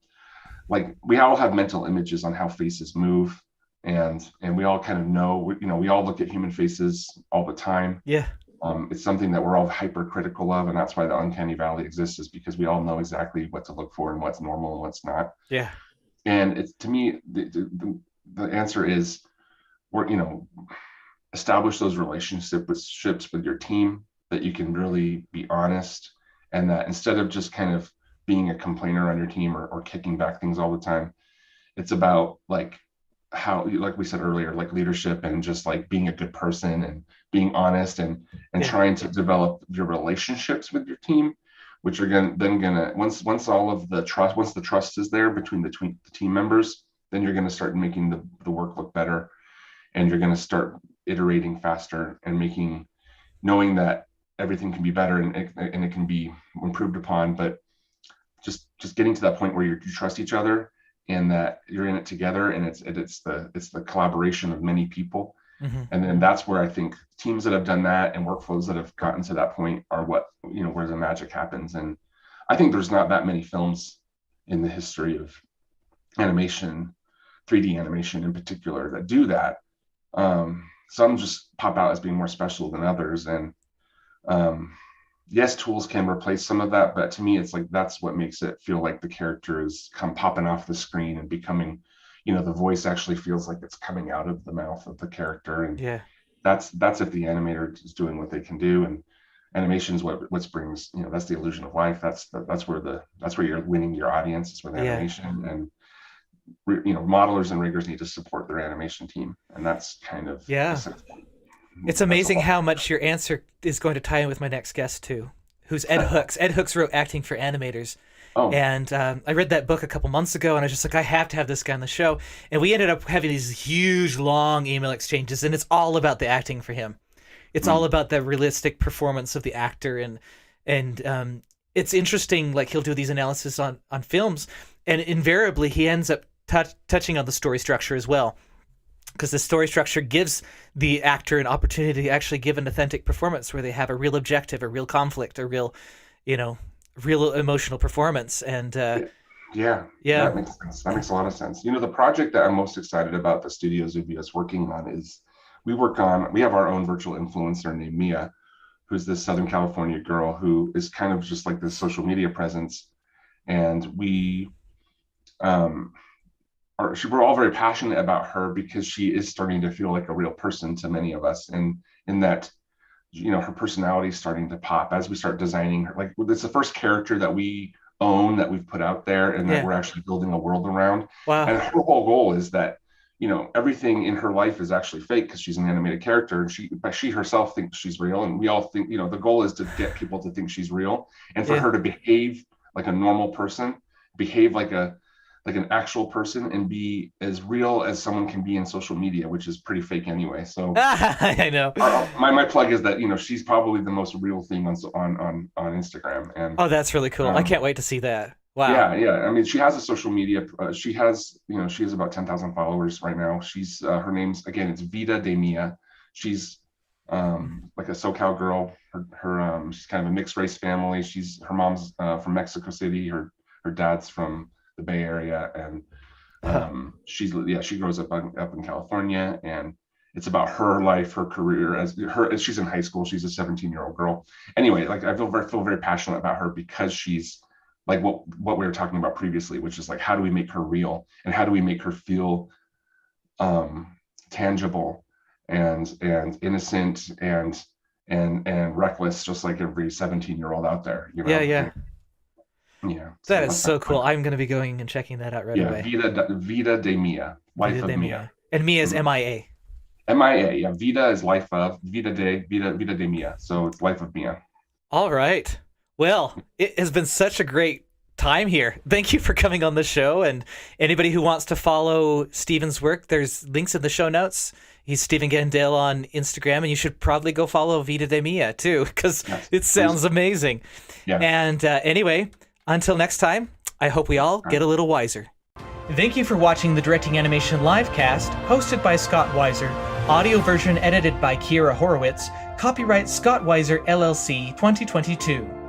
like, we all have mental images on how faces move. And we all kind of know, we all look at human faces all the time. Yeah. It's something that we're all hypercritical of, and that's why the uncanny valley exists, is because we all know exactly what to look for and what's normal and what's not. Yeah. And it's, to me, the answer is, we're establish those relationships with your team, that you can really be honest, and that instead of just kind of being a complainer on your team or kicking back things all the time, it's about like how, like we said earlier, like leadership and just like being a good person and being honest and trying to develop your relationships with your team, which are gonna once the trust is there between the team members, then you're gonna start making the work look better, and you're gonna start iterating faster and knowing that everything can be better and it can be improved upon, but just getting to that point where you trust each other and that you're in it together, and it's the collaboration of many people. Mm-hmm. And then that's where I think teams that have done that and workflows that have gotten to that point are what, where the magic happens. And I think there's not that many films in the history of animation, 3D animation in particular, that do that. Some just pop out as being more special than others. And yes, tools can replace some of that, but to me, it's like that's what makes it feel like the character is popping off the screen and becoming, the voice actually feels like it's coming out of the mouth of the character. And yeah, that's if the animator is doing what they can do. And animation is what brings, that's the illusion of life. That's where you're winning your audience, is with animation. And modelers and riggers need to support their animation team, and that's kind of It's amazing how much your answer is going to tie in with my next guest too, who's Ed Hooks. Ed Hooks wrote Acting for Animators. Oh. And I read that book a couple months ago, and I was just like, I have to have this guy on the show. And we ended up having these huge, long email exchanges, and it's all about the acting for him. It's all about the realistic performance of the actor, and it's interesting. Like, he'll do these analysis on films, and invariably he ends up touching on the story structure as well, because the story structure gives the actor an opportunity to actually give an authentic performance where they have a real objective, a real conflict, a real, real emotional performance. And yeah, that makes sense. That makes a lot of sense. The project that I'm most excited about the studio Zubio is working on is we have our own virtual influencer named Mia, who's this Southern California girl who is kind of just like this social media presence. And we're all very passionate about her because she is starting to feel like a real person to many of us, and in that, her personality is starting to pop as we start designing her. Like, it's the first character that we own, that we've put out there, and that we're actually building a world around. Wow. And her whole goal is that, everything in her life is actually fake because she's an animated character, and she herself thinks she's real, and we all think, the goal is to get people to think she's real, and for her to behave like a normal person, behave like an actual person, and be as real as someone can be in social media, which is pretty fake anyway. So I know. My plug is that she's probably the most real thing on Instagram. And that's really cool. I can't wait to see that. Wow. Yeah. I mean, she has a social media. She has about 10,000 followers right now. She's her name's, again, it's Vida de Mia. She's like a SoCal girl. Her she's kind of a mixed race family. Her mom's from Mexico City. Her dad's from the Bay Area, and she grows up in California, and it's about her life, her career as she's in high school. She's a 17-year-old girl. Anyway, like, I feel very passionate about her because she's like what we were talking about previously, which is like, how do we make her real, and how do we make her feel tangible and innocent and reckless, just like every 17-year-old out there. Yeah. That is so cool. I'm going to be going and checking that out right away. Vida de Mia, Life of Mia. And Mia is M-I-A. M-I-A, yeah. Vida is life of, Vida de Mia. So it's Life of Mia. All right. Well, it has been such a great time here. Thank you for coming on the show. And anybody who wants to follow Steven's work, there's links in the show notes. He's Steven Candell on Instagram, and you should probably go follow Vida de Mia too, because it sounds amazing. Yeah. And anyway, until next time, I hope we all get a little wiser. Thank you for watching the Directing Animation Livecast, hosted by Scott Weiser, audio version edited by Kiera Horowitz, copyright Scott Weiser LLC 2022.